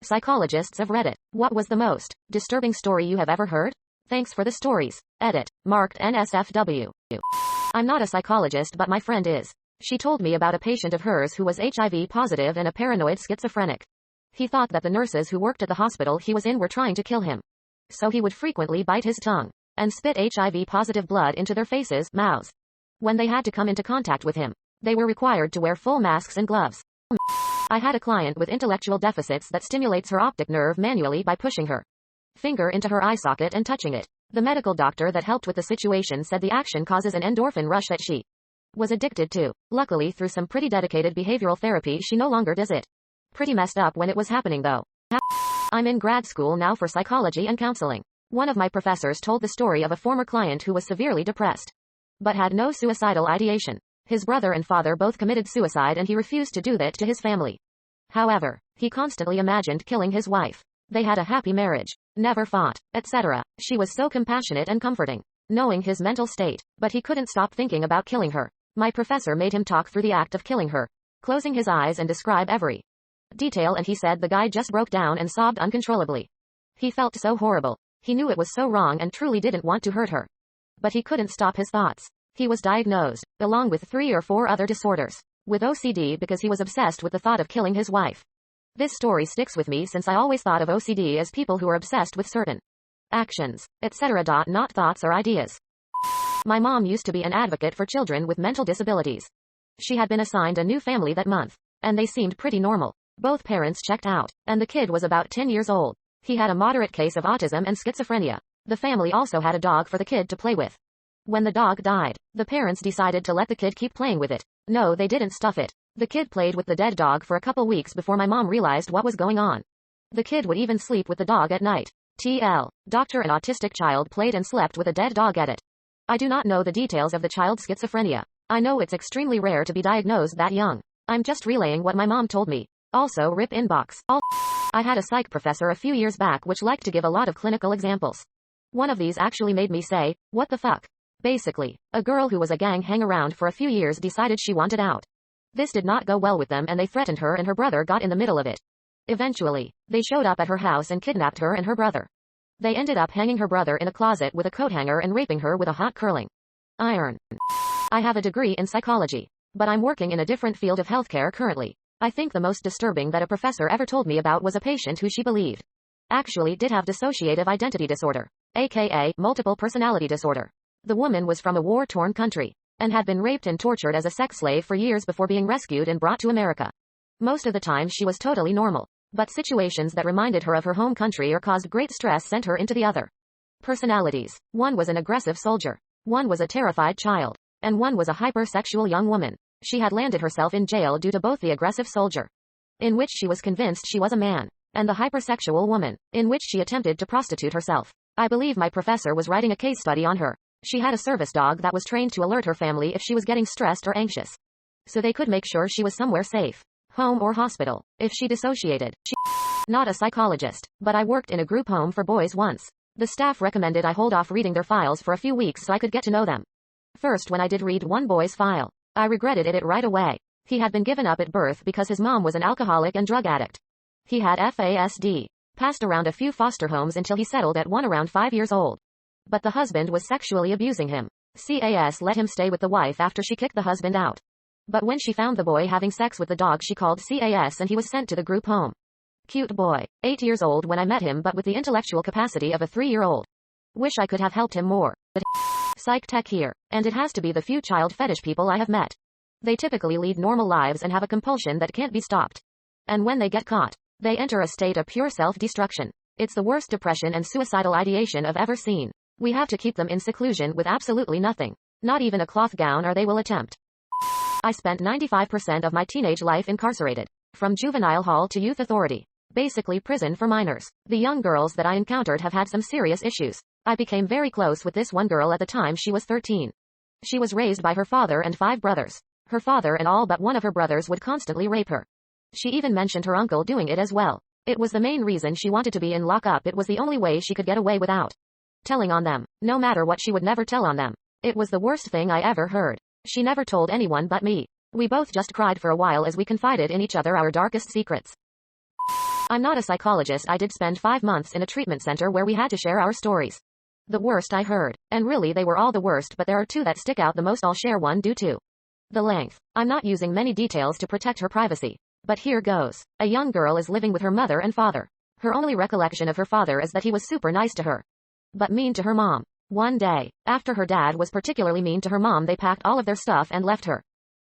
Psychologists of Reddit. What was the most disturbing story you have ever heard? Thanks for the stories. Edit. Marked NSFW. I'm not a psychologist, but my friend is. She told me about a patient of hers who was HIV positive and a paranoid schizophrenic. He thought that the nurses who worked at the hospital he was in were trying to kill him. So he would frequently bite his tongue and spit HIV positive blood into their faces, mouths. When they had to come into contact with him, they were required to wear full masks and gloves. I had a client with intellectual deficits that stimulates her optic nerve manually by pushing her finger into her eye socket and touching it. The medical doctor that helped with the situation said the action causes an endorphin rush that she was addicted to. Luckily, through some pretty dedicated behavioral therapy, she no longer does it. Pretty messed up when it was happening though. I'm in grad school now for psychology and counseling. One of my professors told the story of a former client who was severely depressed, but had no suicidal ideation. His brother and father both committed suicide and he refused to do that to his family. However, he constantly imagined killing his wife. They had a happy marriage, never fought, etc. She was so compassionate and comforting, knowing his mental state, but he couldn't stop thinking about killing her. My professor made him talk through the act of killing her, closing his eyes and describe every detail, and he said the guy just broke down and sobbed uncontrollably. He felt so horrible. He knew it was so wrong and truly didn't want to hurt her. But he couldn't stop his thoughts. He was diagnosed, along with 3 or 4 other disorders, with OCD because he was obsessed with the thought of killing his wife. This story sticks with me since I always thought of OCD as people who are obsessed with certain actions, etc. Not thoughts or ideas. My mom used to be an advocate for children with mental disabilities. She had been assigned a new family that month, and they seemed pretty normal. Both parents checked out, and the kid was about 10 years old. He had a moderate case of autism and schizophrenia. The family also had a dog for the kid to play with. When the dog died, the parents decided to let the kid keep playing with it. No, they didn't stuff it. The kid played with the dead dog for a couple weeks before my mom realized what was going on. The kid would even sleep with the dog at night. TL. Doctor, an autistic child played and slept with a dead dog at it. I do not know the details of the child's schizophrenia. I know it's extremely rare to be diagnosed that young. I'm just relaying what my mom told me. Also, rip inbox. I had a psych professor a few years back which liked to give a lot of clinical examples. One of these actually made me say, what the fuck? Basically, a girl who was a gang hang-around for a few years decided she wanted out. This did not go well with them and they threatened her and her brother got in the middle of it. Eventually, they showed up at her house and kidnapped her and her brother. They ended up hanging her brother in a closet with a coat hanger and raping her with a hot curling iron. I have a degree in psychology, but I'm working in a different field of healthcare currently. I think the most disturbing that a professor ever told me about was a patient who she believed actually did have dissociative identity disorder, aka multiple personality disorder. The woman was from a war-torn country and had been raped and tortured as a sex slave for years before being rescued and brought to America. Most of the time she was totally normal, but situations that reminded her of her home country or caused great stress sent her into the other personalities. One was an aggressive soldier, one was a terrified child, and one was a hypersexual young woman. She had landed herself in jail due to both the aggressive soldier, in which she was convinced she was a man, and the hypersexual woman, in which she attempted to prostitute herself. I believe my professor was writing a case study on her. She had a service dog that was trained to alert her family if she was getting stressed or anxious, so they could make sure she was somewhere safe, home or hospital, if she dissociated. Not a psychologist, but I worked in a group home for boys once. The staff recommended I hold off reading their files for a few weeks so I could get to know them. First, when I did read one boy's file, I regretted it right away. He had been given up at birth because his mom was an alcoholic and drug addict. He had FASD, passed around a few foster homes until he settled at one around 5 years old. But the husband was sexually abusing him. CAS let him stay with the wife after she kicked the husband out. But when she found the boy having sex with the dog, she called CAS and he was sent to the group home. Cute boy, 8 years old when I met him, but with the intellectual capacity of a 3-year-old. Wish I could have helped him more. But psych tech here, and it has to be the few child fetish people I have met. They typically lead normal lives and have a compulsion that can't be stopped. And when they get caught, they enter a state of pure self-destruction. It's the worst depression and suicidal ideation I've ever seen. We have to keep them in seclusion with absolutely nothing, not even a cloth gown, or they will attempt. I spent 95% of my teenage life incarcerated, from juvenile hall to youth authority, basically prison for minors. The young girls that I encountered have had some serious issues. I became very close with this one girl at the time. She was 13. She was raised by her father and 5 brothers. Her father and all but one of her brothers would constantly rape her. She even mentioned her uncle doing it as well. It was the main reason she wanted to be in lockup. It was the only way she could get away without telling on them. No matter what, she would never tell on them. It was the worst thing I ever heard. She never told anyone but me. We both just cried for a while as we confided in each other our darkest secrets. I'm not a psychologist. I did spend 5 months in a treatment center where we had to share our stories. The worst I heard. And really they were all the worst, but there are two that stick out the most. I'll share one due to the length. I'm not using many details to protect her privacy. But here goes. A young girl is living with her mother and father. Her only recollection of her father is that he was super nice to her, but mean to her mom. One day, after her dad was particularly mean to her mom, they packed all of their stuff and left her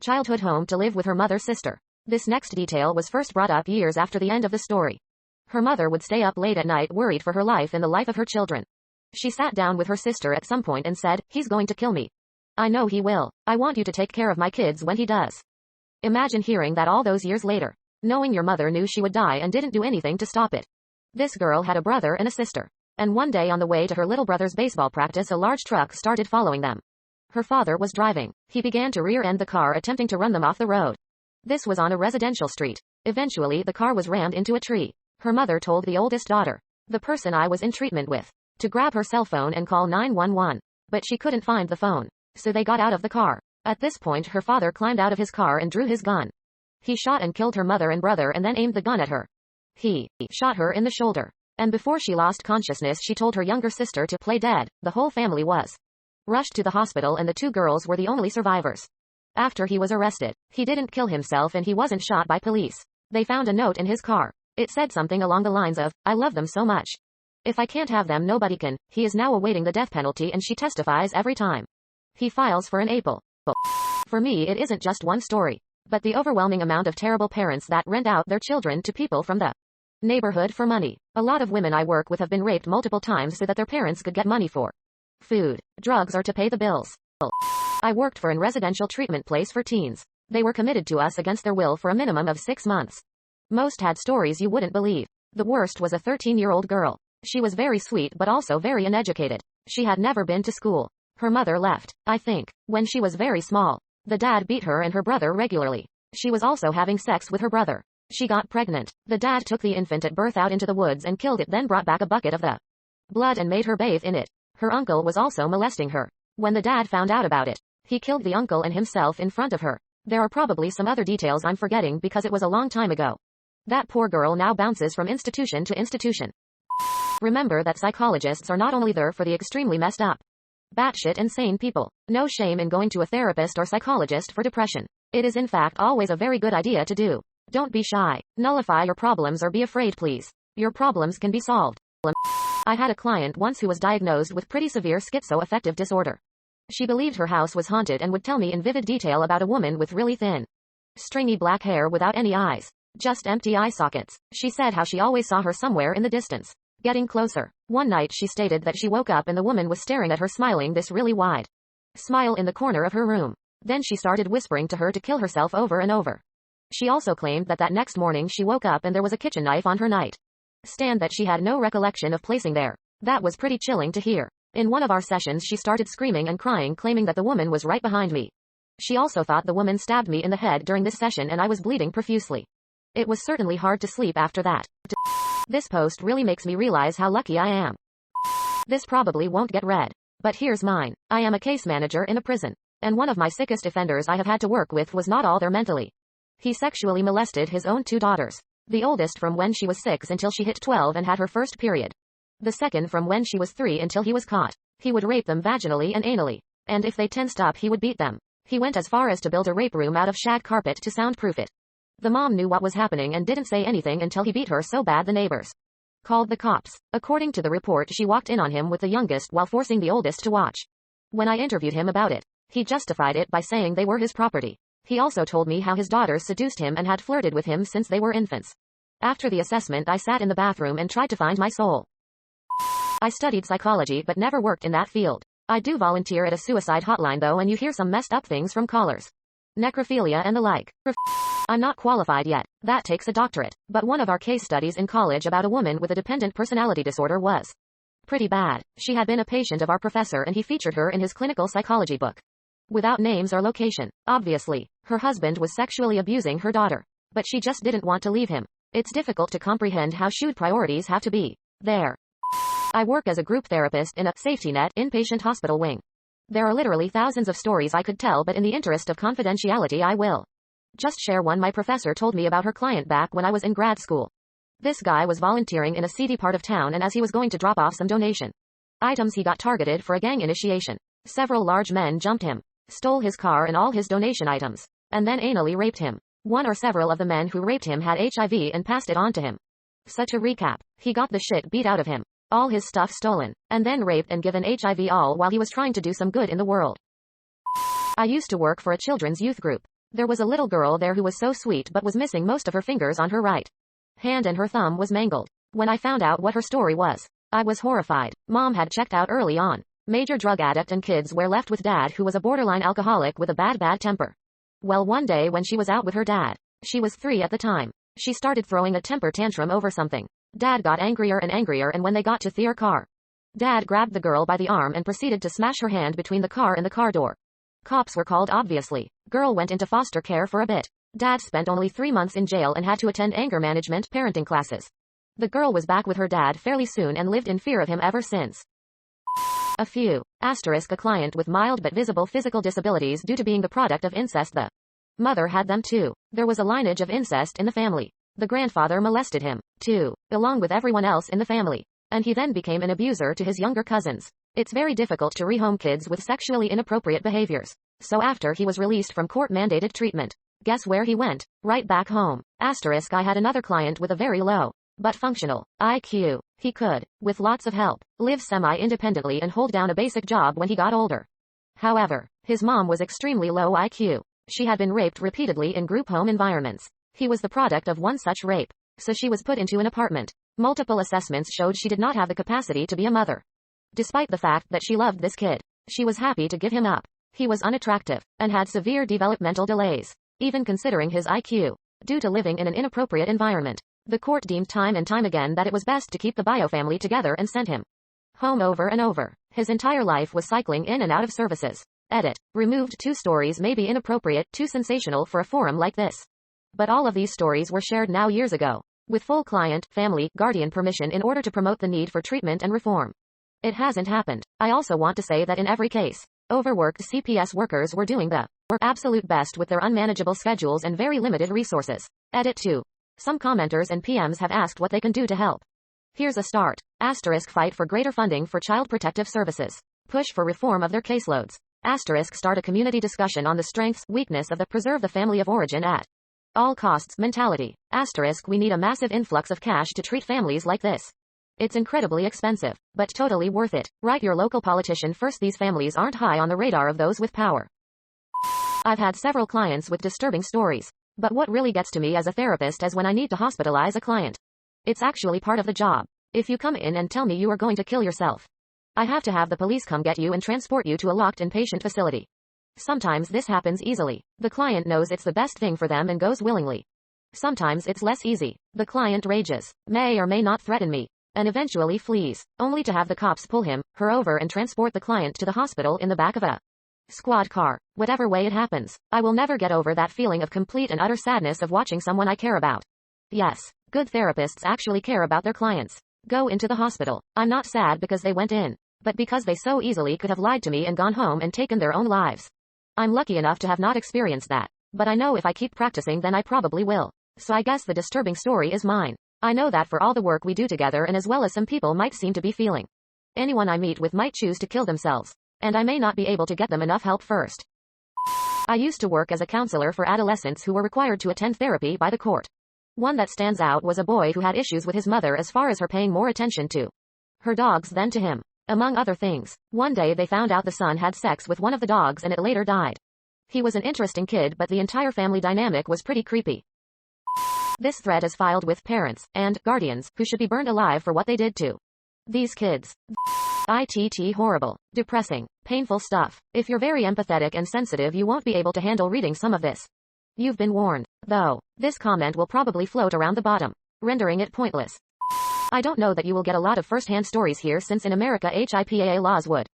childhood home to live with her mother's sister. This next detail was first brought up years after the end of the story. Her mother would stay up late at night worried for her life and the life of her children. She sat down with her sister at some point and said, "He's going to kill me. I know he will. I want you to take care of my kids when he does." Imagine hearing that all those years later. Knowing your mother knew she would die and didn't do anything to stop it. This girl had a brother and a sister. And one day on the way to her little brother's baseball practice, a large truck started following them. Her father was driving. He began to rear-end the car, attempting to run them off the road. This was on a residential street. Eventually, the car was rammed into a tree. Her mother told the oldest daughter, the person I was in treatment with, to grab her cell phone and call 911. But she couldn't find the phone. So they got out of the car. At this point, her father climbed out of his car and drew his gun. He shot and killed her mother and brother and then aimed the gun at her. He shot her in the shoulder. And before she lost consciousness, she told her younger sister to play dead. The whole family was rushed to the hospital and the two girls were the only survivors. After he was arrested, he didn't kill himself and he wasn't shot by police. They found a note in his car. It said something along the lines of, "I love them so much. If I can't have them, nobody can." He is now awaiting the death penalty and she testifies every time he files for an appeal. For me, it isn't just one story, but the overwhelming amount of terrible parents that rent out their children to people from the neighborhood for money. A lot of women I work with have been raped multiple times so that their parents could get money for food, drugs, or to pay the bills. I worked for a residential treatment place for teens. They were committed to us against their will for a minimum of 6 months. Most had stories you wouldn't believe. The worst was a 13-year-old girl. She was very sweet but also very uneducated. She had never been to school. Her mother left, I think, when she was very small. The dad beat her and her brother regularly. She was also having sex with her brother. She got pregnant. The dad took the infant at birth out into the woods and killed it, then brought back a bucket of the blood and made her bathe in it. Her uncle was also molesting her. When the dad found out about it, he killed the uncle and himself in front of her. There are probably some other details I'm forgetting because it was a long time ago. That poor girl now bounces from institution to institution. Remember that psychologists are not only there for the extremely messed up, batshit insane people. No shame in going to a therapist or psychologist for depression. It is in fact always a very good idea to do. Don't be shy. Nullify your problems or be afraid, please. Your problems can be solved. I had a client once who was diagnosed with pretty severe schizoaffective disorder. She believed her house was haunted and would tell me in vivid detail about a woman with really thin, stringy black hair without any eyes. Just empty eye sockets. She said how she always saw her somewhere in the distance, getting closer. One night she stated that she woke up and the woman was staring at her, smiling this really wide smile in the corner of her room. Then she started whispering to her to kill herself over and over. She also claimed that next morning she woke up and there was a kitchen knife on her night stand that she had no recollection of placing there. That was pretty chilling to hear. In one of our sessions she started screaming and crying, claiming that the woman was right behind me. She also thought the woman stabbed me in the head during this session and I was bleeding profusely. It was certainly hard to sleep after that. This post really makes me realize how lucky I am. This probably won't get read, but here's mine. I am a case manager in a prison, and one of my sickest offenders I have had to work with was not all there mentally. He sexually molested his own 2 daughters. The oldest from when she was 6 until she hit 12 and had her first period. The second from when she was 3 until he was caught. He would rape them vaginally and anally. And if they tensed up he would beat them. He went as far as to build a rape room out of shag carpet to soundproof it. The mom knew what was happening and didn't say anything until he beat her so bad the neighbors called the cops. According to the report, she walked in on him with the youngest while forcing the oldest to watch. When I interviewed him about it, he justified it by saying they were his property. He also told me how his daughters seduced him and had flirted with him since they were infants. After the assessment I sat in the bathroom and tried to find my soul. I studied psychology but never worked in that field. I do volunteer at a suicide hotline though, and you hear some messed up things from callers. Necrophilia and the like. I'm not qualified yet. That takes a doctorate. But one of our case studies in college about a woman with a dependent personality disorder was pretty bad. She had been a patient of our professor and he featured her in his clinical psychology book. Without names or location. Obviously, her husband was sexually abusing her daughter. But she just didn't want to leave him. It's difficult to comprehend how should priorities have to be there. I work as a group therapist in a safety net inpatient hospital wing. There are literally thousands of stories I could tell, but in the interest of confidentiality I will just share one my professor told me about her client back when I was in grad school. This guy was volunteering in a seedy part of town, and as he was going to drop off some donation items, he got targeted for a gang initiation. Several large men jumped him, stole his car and all his donation items, and then anally raped him. One or several of the men who raped him had HIV and passed it on to him. So to recap, he got the shit beat out of him, all his stuff stolen, and then raped and given HIV, all while he was trying to do some good in the world. I used to work for a children's youth group. There was a little girl there who was so sweet but was missing most of her fingers on her right hand and her thumb was mangled. When I found out what her story was, I was horrified. Mom had checked out early on. Major drug addict, and kids were left with dad, who was a borderline alcoholic with a bad temper. Well, one day when she was out with her dad, she was 3 at the time, she started throwing a temper tantrum over something. Dad got angrier and angrier, and when they got to their car, Dad grabbed the girl by the arm and proceeded to smash her hand between the car and the car door. Cops were called, obviously. Girl went into foster care for a bit. Dad spent only 3 months in jail and had to attend anger management parenting classes. The girl was back with her dad fairly soon and lived in fear of him ever since. A few. Asterisk, a client with mild but visible physical disabilities due to being the product of incest. The mother had them too. There was a lineage of incest in the family. The grandfather molested him, too, along with everyone else in the family. And he then became an abuser to his younger cousins. It's very difficult to rehome kids with sexually inappropriate behaviors. So after he was released from court-mandated treatment, guess where he went? Right back home. Asterisk, I had another client with a very low but functional IQ. He could, with lots of help, live semi-independently and hold down a basic job when he got older. However, his mom was extremely low IQ. She had been raped repeatedly in group home environments. He was the product of one such rape, so she was put into an apartment. Multiple assessments showed she did not have the capacity to be a mother. Despite the fact that she loved this kid, she was happy to give him up. He was unattractive, and had severe developmental delays, even considering his IQ, due to living in an inappropriate environment. The court deemed time and time again that it was best to keep the bio family together and sent him home over and over. His entire life was cycling in and out of services. Edit. Removed 2 stories may be inappropriate, too sensational for a forum like this. But all of these stories were shared now years ago, with full client, family, guardian permission in order to promote the need for treatment and reform. It hasn't happened. I also want to say that in every case, overworked CPS workers were doing the absolute best with their unmanageable schedules and very limited resources. Edit 2. Some commenters and PMs have asked what they can do to help. Here's a start. Asterisk, fight for greater funding for child protective services. Push for reform of their caseloads. Asterisk, start a community discussion on the strengths, weakness of the preserve the family of origin at all costs mentality. Asterisk, we need a massive influx of cash to treat families like this. It's incredibly expensive, but totally worth it. Write your local politician first. These families aren't high on the radar of those with power. I've had several clients with disturbing stories. But what really gets to me as a therapist is when I need to hospitalize a client. It's actually part of the job. If you come in and tell me you are going to kill yourself, I have to have the police come get you and transport you to a locked inpatient facility. Sometimes this happens easily. The client knows it's the best thing for them and goes willingly. Sometimes it's less easy. The client rages, may or may not threaten me, and eventually flees, only to have the cops pull him, her over and transport the client to the hospital in the back of a squad car. Whatever way it happens, I will never get over that feeling of complete and utter sadness of watching someone I care about. Yes, good therapists actually care about their clients. Go into the hospital. I'm not sad because they went in, but because they so easily could have lied to me and gone home and taken their own lives. I'm lucky enough to have not experienced that, but I know if I keep practicing then I probably will. So I guess the disturbing story is mine. I know that for all the work we do together, and as well as some people might seem to be feeling, anyone I meet with might choose to kill themselves. And I may not be able to get them enough help first. I used to work as a counselor for adolescents who were required to attend therapy by the court. One that stands out was a boy who had issues with his mother as far as her paying more attention to her dogs than to him. Among other things, one day they found out the son had sex with one of the dogs and it later died. He was an interesting kid, but the entire family dynamic was pretty creepy. This thread is filed with parents and guardians who should be burned alive for what they did to these kids. ITT horrible, depressing, painful stuff. If you're very empathetic and sensitive, you won't be able to handle reading some of this. You've been warned, though. This comment will probably float around the bottom, rendering it pointless. I don't know that you will get a lot of first-hand stories here, since in America HIPAA laws would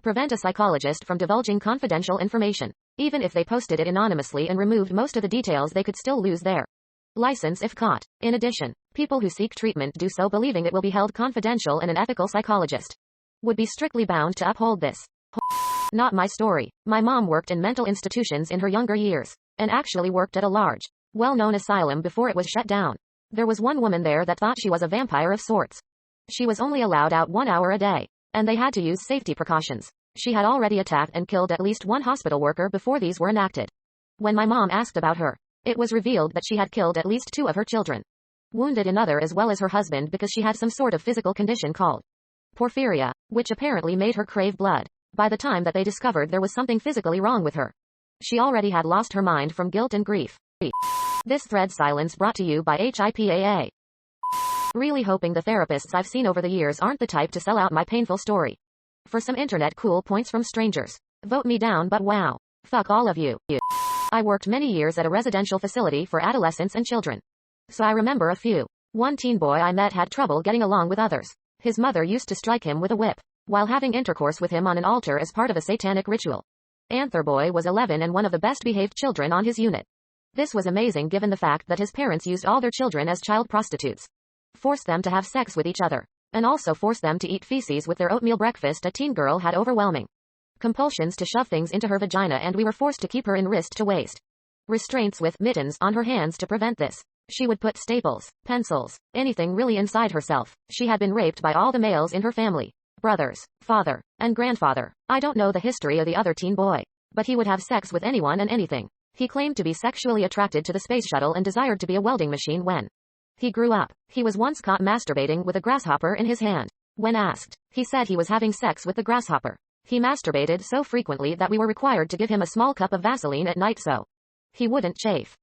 prevent a psychologist from divulging confidential information. Even if they posted it anonymously and removed most of the details, they could still lose their license if caught. In addition, people who seek treatment do so believing it will be held confidential, and an ethical psychologist would be strictly bound to uphold this. Not my story. My mom worked in mental institutions in her younger years, and actually worked at a large, well-known asylum before it was shut down. There was one woman there that thought she was a vampire of sorts. She was only allowed out 1 hour a day, and they had to use safety precautions. She had already attacked and killed at least one hospital worker before these were enacted. When my mom asked about her, it was revealed that she had killed at least 2 of her children, wounded another as well as her husband because she had some sort of physical condition called porphyria, which apparently made her crave blood. By the time that they discovered there was something physically wrong with her, she already had lost her mind from guilt and grief. This thread silence brought to you by HIPAA. Really hoping the therapists I've seen over the years aren't the type to sell out my painful story for some internet cool points from strangers. Vote me down, but wow. Fuck all of you. I worked many years at a residential facility for adolescents and children, so I remember a few. One teen boy I met had trouble getting along with others. His mother used to strike him with a whip while having intercourse with him on an altar as part of a satanic ritual. Anther boy was 11 and one of the best behaved children on his unit. This was amazing given the fact that his parents used all their children as child prostitutes, forced them to have sex with each other, and also forced them to eat feces with their oatmeal breakfast. A teen girl had overwhelming compulsions to shove things into her vagina, and we were forced to keep her in wrist to waist restraints with mittens on her hands to prevent this. She would put staples, pencils, anything really inside herself. She had been raped by all the males in her family, brothers, father, and grandfather. I don't know the history of the other teen boy, but he would have sex with anyone and anything. He claimed to be sexually attracted to the space shuttle and desired to be a welding machine when he grew up. He was once caught masturbating with a grasshopper in his hand. When asked, he said he was having sex with the grasshopper. He masturbated so frequently that we were required to give him a small cup of Vaseline at night so he wouldn't chafe.